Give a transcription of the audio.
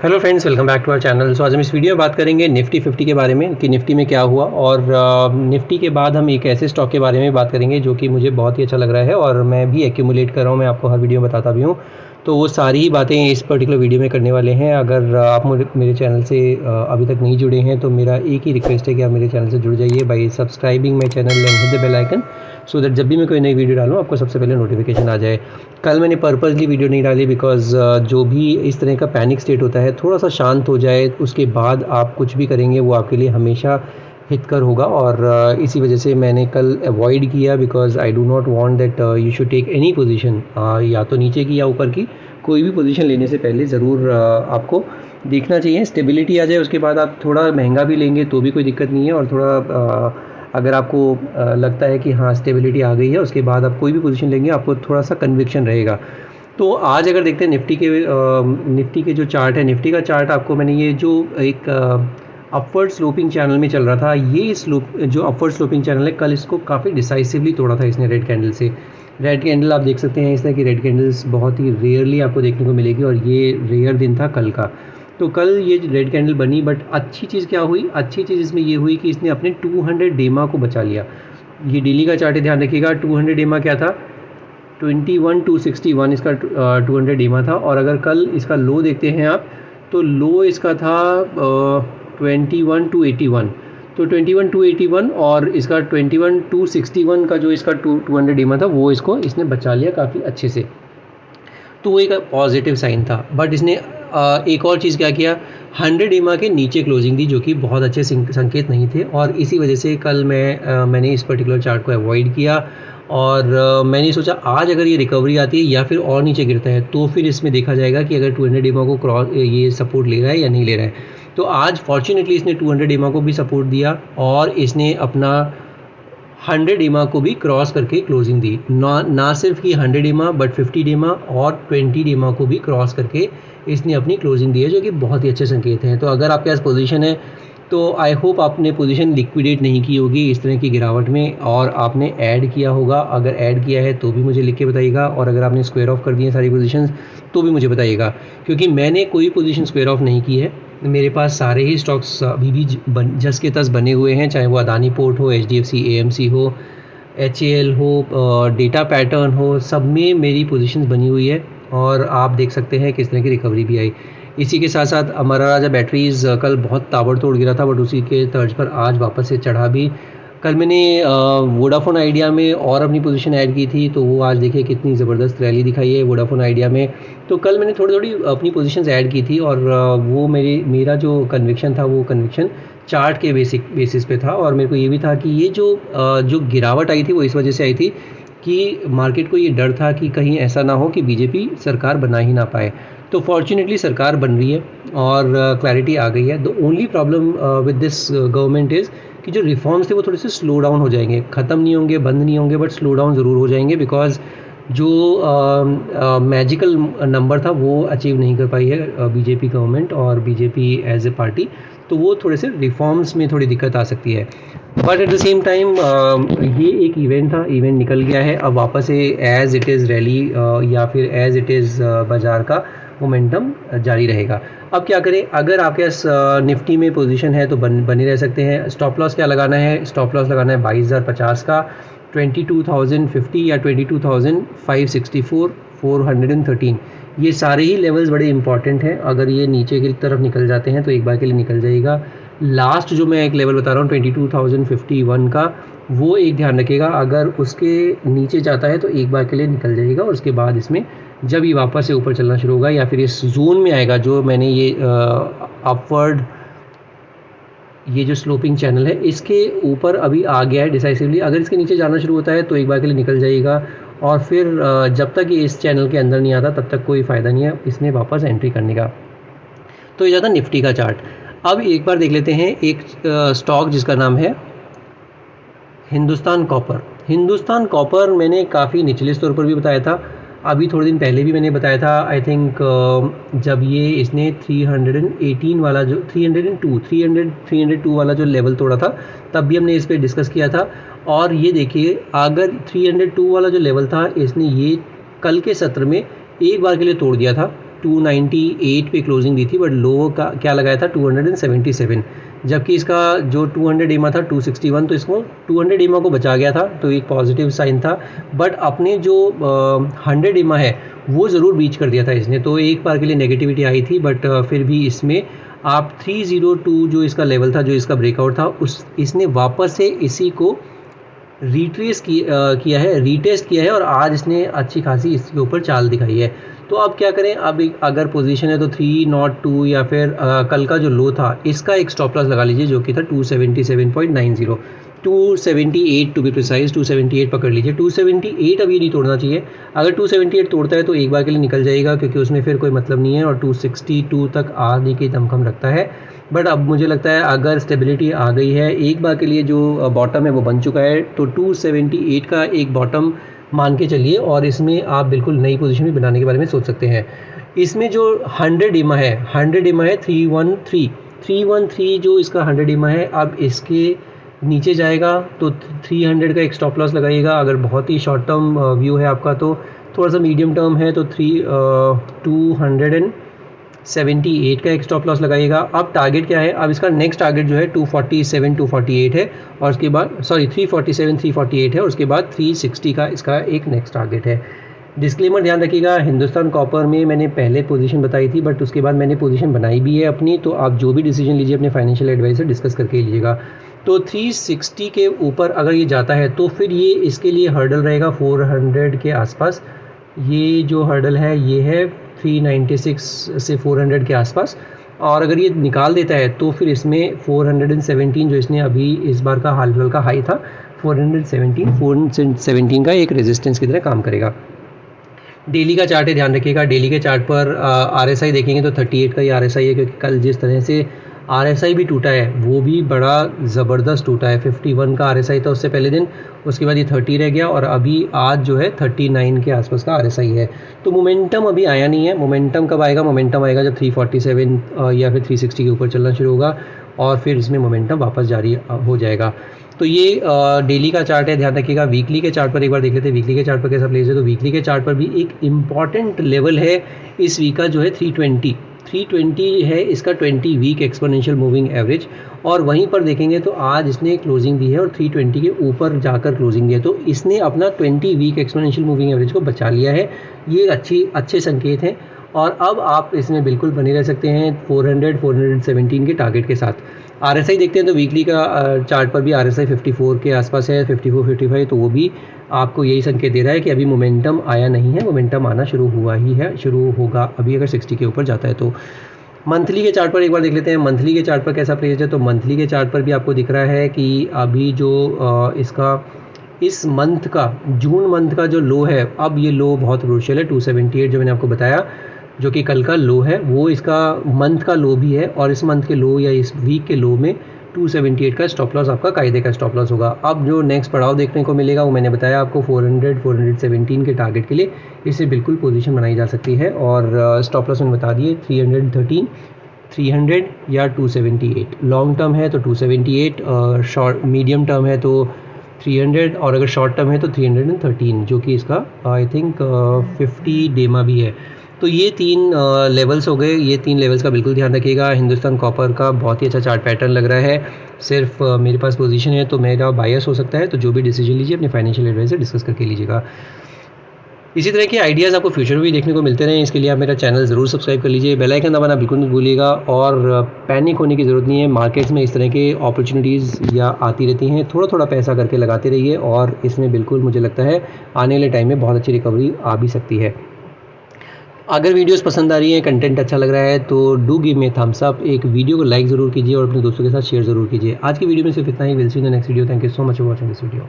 Hello friends, welcome back to our channel. आज हम इस वीडियो में बात करेंगे निफ्टी 50 के बारे में कि निफ्टी में क्या हुआ, और निफ्टी के बाद हम एक ऐसे स्टॉक के बारे में बात करेंगे जो कि मुझे बहुत ही अच्छा लग रहा है और मैं भी एक्यूमुलेट कर रहा हूँ। मैं आपको हर वीडियो में बताता भी हूँ, तो वो सारी ही बातें इस पर्टिकुलर वीडियो में करने वाले हैं। अगर आप मेरे चैनल से अभी तक नहीं जुड़े हैं तो मेरा एक ही रिक्वेस्ट है कि आप मेरे चैनल से जुड़ जाइए by subscribing my channel and hit the bell icon, so that जब भी मैं कोई नई वीडियो डालूँ आपको सबसे पहले नोटिफिकेशन आ जाए। कल मैंने पर्पसली वीडियो नहीं डाली बिकॉज जो भी इस तरह का पैनिक स्टेट होता है थोड़ा सा शांत हो जाए, उसके बाद आप कुछ भी करेंगे वो आपके लिए हमेशा हितकर होगा। और इसी वजह से मैंने कल अवॉइड किया because I do not want that you should take any position, या तो नीचे की या ऊपर की कोई भी पोजीशन लेने से पहले ज़रूर आपको देखना चाहिए स्टेबिलिटी आ जाए। उसके बाद आप थोड़ा महंगा भी लेंगे तो भी कोई दिक्कत नहीं है, और थोड़ा अगर आपको लगता है कि हाँ स्टेबिलिटी आ गई है उसके बाद आप कोई भी पोजीशन लेंगे आपको थोड़ा सा कन्विक्शन रहेगा। तो आज अगर देखते हैं निफ्टी के जो चार्ट है, निफ्टी का चार्ट आपको मैंने ये जो एक अपवर्ड स्लोपिंग चैनल में चल रहा था, ये जो अपवर्ड स्लोपिंग चैनल है कल इसको काफ़ी डिसाइसिवली तोड़ा था इसने रेड कैंडल से। रेड कैंडल आप देख सकते हैं इस तरह की रेड कैंडल्स बहुत ही रेयरली आपको देखने को मिलेगी, और ये रेयर दिन था कल का। तो कल ये रेड कैंडल बनी, बट अच्छी चीज़ क्या हुई, अच्छी चीज़ इसमें ये हुई कि इसने अपने 200 डेमा को बचा लिया। ये डेली का चार्ट है, ध्यान रखिएगा। 200 डेमा क्या था, 21,261 इसका 200 डेमा था। और अगर कल इसका लो देखते हैं आप तो लो इसका था 21,281, तो 21,281 और इसका 21,261 का जो इसका 200 डेमा था वो इसने बचा लिया काफ़ी अच्छे से, तो वो एक पॉजिटिव साइन था। बट इसने एक और चीज़ क्या किया, 100 डेमा के नीचे क्लोजिंग दी जो कि बहुत अच्छे संकेत नहीं थे, और इसी वजह से कल मैंने इस पर्टिकुलर चार्ट को अवॉइड किया। और मैंने सोचा आज अगर ये रिकवरी आती है या फिर और नीचे गिरता है तो फिर इसमें देखा जाएगा कि अगर 200 डेमा को क्रॉस ये सपोर्ट ले रहा है या नहीं ले रहा है। तो आज फॉर्चुनेटली इसने 200 डेमा को भी सपोर्ट दिया और इसने अपना 100 डेमा को भी क्रॉस करके क्लोजिंग दी। ना सिर्फ कि 100 डेमा बट 50 डेमा और 20 डेमा को भी क्रॉस करके इसने अपनी क्लोजिंग दी है, जो कि बहुत ही अच्छे संकेत हैं। तो अगर आपके पास पोजीशन है तो आई होप आपने पोजीशन लिक्विडेट नहीं की होगी इस तरह की गिरावट में, और आपने ऐड किया होगा। अगर ऐड किया है तो भी मुझे लिख के बताइएगा, और अगर आपने स्क्वायर ऑफ कर दी है सारी पोजीशंस तो भी मुझे बताइएगा, क्योंकि मैंने कोई पोजीशन स्क्वायर ऑफ नहीं की है। मेरे पास सारे ही स्टॉक्स अभी भी जस के तस बने हुए हैं, चाहे वो अदानी पोर्ट हो, HDFC AMC हो, HAL हो, डेटा पैटर्न हो, सब में मेरी पोजीशंस बनी हुई है। और आप देख सकते हैं किस तरह की रिकवरी भी आई। इसी के साथ साथ अमरा राजा बैटरीज़ कल बहुत ताबड़तोड़ गिरा था, बट उसी के तर्ज पर आज वापस से चढ़ा भी। कल मैंने वोडाफोन आइडिया में और अपनी पोजीशन ऐड की थी, तो वो आज देखिए कितनी ज़बरदस्त रैली दिखाई है वोडाफोन आइडिया में। तो कल मैंने थोड़ी थोड़ी अपनी पोजीशंस ऐड की थी, और वो मेरा जो कन्विक्शन था वो कन्विक्शन चार्ट के बेसिस पे था। और मेरे को ये भी था कि ये जो गिरावट आई थी वो इस वजह से आई थी कि मार्केट को ये डर था कि कहीं ऐसा ना हो कि बीजेपी सरकार बना ही ना पाए। तो फॉर्चुनेटली सरकार बन रही है और क्लैरिटी आ गई है। The only problem with this government is कि जो रिफॉर्म्स थे वो थोड़े से स्लो डाउन हो जाएंगे, ख़त्म नहीं होंगे, बंद नहीं होंगे, बट स्लो डाउन ज़रूर हो जाएंगे, बिकॉज जो मैजिकल नंबर था वो अचीव नहीं कर पाई है बीजेपी गवर्नमेंट और बीजेपी एज ए पार्टी। तो वो थोड़े से रिफॉर्म्स में थोड़ी दिक्कत आ सकती है। But at the same time ये एक इवेंट था, इवेंट निकल गया है। अब वापस से एज़ इट इज़ रैली या फिर एज़ इट इज़ बाज़ार का मोमेंटम जारी रहेगा। अब क्या करें, अगर आपके पास निफ्टी में पोजीशन है तो बने रह सकते हैं। स्टॉप लॉस क्या लगाना है, स्टॉप लॉस लगाना है 22,050 का, 22,050 या 22,564, 413। ये सारे ही लेवल्स बड़े इंपॉर्टेंट हैं। अगर ये नीचे की तरफ निकल जाते हैं तो एक बार के लिए निकल जाएगा। लास्ट जो मैं एक लेवल बता रहा हूँ 22,051 का, वो एक ध्यान रखिएगा, अगर उसके नीचे जाता है तो एक बार के लिए निकल जाएगा। और उसके बाद इसमें जब ये वापस से ऊपर चलना शुरू होगा या फिर इस जोन में आएगा जो मैंने ये अपवर्ड ये जो स्लोपिंग चैनल है इसके ऊपर अभी आ गया है डिसाइसिवली, अगर इसके नीचे जाना शुरू होता है तो एक बार के लिए निकल जाएगा। और फिर जब तक ये इस चैनल के अंदर नहीं आता तब तक कोई फ़ायदा नहीं है इसमें वापस एंट्री करने का। तो ये ज़्यादा निफ्टी का चार्ट। अब एक बार देख लेते हैं एक स्टॉक जिसका नाम है हिंदुस्तान कॉपर। हिंदुस्तान कॉपर मैंने काफ़ी निचले स्तर पर भी बताया था, अभी थोड़े दिन पहले भी मैंने बताया था। आई थिंक जब ये इसने 318 वाला जो 302 वाला जो लेवल तोड़ा था तब भी हमने इस पर डिस्कस किया था। और ये देखिए, अगर 302 वाला जो लेवल था इसने ये कल के सत्र में एक बार के लिए तोड़ दिया था, 298 पे क्लोजिंग दी थी, बट लो का क्या लगाया था 277, जबकि इसका जो 200 EMA था 261, तो इसको 200 EMA को बचा गया था, तो एक पॉजिटिव साइन था। बट अपने जो 100 EMA है वो ज़रूर बीच कर दिया था इसने, तो एक बार के लिए नेगेटिविटी आई थी, बट फिर भी इसमें आप 302 जो इसका लेवल था, जो इसका ब्रेकआउट था, उस इसने वापस से इसी को किया है, रीटेस्ट किया है, और आज इसने अच्छी खासी इसके ऊपर चाल दिखाई है। तो अब क्या करें, अब अगर पोजीशन है तो 302 या फिर कल का जो लो था इसका एक स्टॉप लॉस लगा लीजिए, जो कि था 277.90, 278 टू बी प्रिसाइज, 278 पकड़ लीजिए। 278 अभी नहीं तोड़ना चाहिए, अगर 278 तोड़ता है तो एक बार के लिए निकल जाएगा, क्योंकि उसमें फिर कोई मतलब नहीं है, और 262 तक आने की दमखम रखता है। बट अब मुझे लगता है अगर स्टेबिलिटी आ गई है, एक बार के लिए जो बॉटम है वो बन चुका है, तो 278 का एक बॉटम मान के चलिए, और इसमें आप बिल्कुल नई पोजीशन भी बनाने के बारे में सोच सकते हैं। इसमें जो 100 EMA है, 100 EMA है 313 जो इसका 100 EMA है, अब इसके नीचे जाएगा तो 300 का एक स्टॉप लॉस लगाइएगा। अगर बहुत ही शॉर्ट टर्म व्यू है आपका, तो थोड़ा सा मीडियम टर्म है तो 278 का एक स्टॉप लॉस लगाइएगा। अब टारगेट क्या है, अब इसका नेक्स्ट टारगेट जो है 247 है, और उसके बाद 347 है, और उसके बाद 360 का इसका एक नेक्स्ट टारगेट है। डिस्क्लेमर ध्यान रखिएगा, हिंदुस्तान कॉपर में मैंने पहले पोजीशन बताई थी, बट उसके बाद मैंने पोजीशन बनाई भी है अपनी, तो आप जो भी डिसीजन लीजिए अपने फाइनेंशियल एडवाइजर डिस्कस करके लीजिएगा। तो 360 के ऊपर अगर ये जाता है तो फिर ये इसके लिए हर्डल रहेगा 400 के आसपास। ये जो हर्डल है ये है 396 से 400 के आसपास, और अगर ये निकाल देता है तो फिर इसमें 417 जो इसने अभी इस बार का हाल फिलहाल का हाई था 417 का एक रेजिस्टेंस की तरह काम करेगा। डेली का चार्ट है, ध्यान रखिएगा, डेली के चार्ट पर RSI देखेंगे तो 38 का ही RSI है, क्योंकि कल जिस तरह से RSI भी टूटा है वो भी बड़ा ज़बरदस्त टूटा है। 51 का RSI था उससे पहले दिन, उसके बाद ये 30 रह गया, और अभी आज जो है 39 के आसपास का RSI है। तो मोमेंटम अभी आया नहीं है। मोमेंटम कब आएगा? मोमेंटम आएगा जब 347 या फिर 360 के ऊपर चलना शुरू होगा, और फिर इसमें मोमेंटम वापस जारी हो जाएगा। तो ये डेली का चार्ट है, ध्यान रखिएगा। वीकली के चार्ट पर एक बार देख लेते हैं, वीकली के चार्ट पर कैसा प्लेस है। तो वीकली के चार्ट पर भी एक इम्पॉर्टेंट लेवल है इस वीक का, जो है 320 है इसका 20 वीक एक्सपोनेंशियल मूविंग एवरेज, और वहीं पर देखेंगे तो आज इसने क्लोजिंग दी है और 320 के ऊपर जाकर क्लोजिंग दी है, तो इसने अपना 20 वीक एक्सपोनेंशियल मूविंग एवरेज को बचा लिया है। ये अच्छे संकेत हैं, और अब आप इसमें बिल्कुल बने रह सकते हैं 417 के टारगेट के साथ। RSI देखते हैं तो वीकली का चार्ट पर भी RSI 54 के आसपास है, 54-55, तो वो भी आपको यही संकेत दे रहा है कि अभी मोमेंटम आया नहीं है, मोमेंटम आना शुरू हुआ ही है, शुरू होगा अभी अगर 60 के ऊपर जाता है तो। मंथली के चार्ट पर एक बार देख लेते हैं, मंथली के चार्ट पर कैसा प्लेस है। तो मंथली के चार्ट पर भी आपको दिख रहा है कि अभी जो इसका इस मंथ का, जून मंथ का जो लो है, अब ये लो बहुत क्रूशियल है, 278 जो मैंने आपको बताया, जो कि कल का लो है, वो इसका मंथ का लो भी है, और इस मंथ के लो या इस वीक के लो में 278 का स्टॉप लॉस आपका कायदे का स्टॉप लॉस होगा। अब जो नेक्स्ट पड़ाव देखने को मिलेगा वो मैंने बताया आपको 417 के टारगेट के लिए इससे बिल्कुल पोजीशन बनाई जा सकती है, और स्टॉप लॉस मैंने बता दिए 313, 300 या 278। लॉन्ग टर्म है तो 278, शॉर्ट मीडियम टर्म है तो 300, और अगर शॉर्ट टर्म है तो 313, जो कि इसका आई थिंक 50 डेमा भी है। तो ये 3 लेवल्स हो गए, ये 3 लेवल्स का बिल्कुल ध्यान रखिएगा। हिंदुस्तान कॉपर का बहुत ही अच्छा चार्ट पैटर्न लग रहा है, सिर्फ मेरे पास पोजीशन है तो मेरा बायस हो सकता है, तो जो भी डिसीजन लीजिए अपने फाइनेंशियल एडवाइजर डिस्कस करके लीजिएगा। इसी तरह के आइडियाज़ आपको फ्यूचर में भी देखने को मिलते रहें, इसके लिए आप मेरा चैनल ज़रूर सब्सक्राइब कर लीजिए, बेल आइकन दबाना बिल्कुल मत भूलिएगा, और पैनिक होने की ज़रूरत नहीं है। मार्केट्स में इस तरह के अपॉर्चुनिटीज़ या आती रहती हैं, थोड़ा थोड़ा पैसा करके लगाते रहिए, और इसमें बिल्कुल मुझे लगता है आने वाले टाइम में बहुत अच्छी रिकवरी आ भी सकती है। अगर वीडियोस पसंद आ रही है, कंटेंट अच्छा लग रहा है, तो do give me thumbs up, एक वीडियो को लाइक ज़रूर कीजिए और अपने दोस्तों के साथ शेयर ज़रूर कीजिए। आज की वीडियो में सिर्फ इतना ही। Will see in the next video. Thank you so much for watching this video.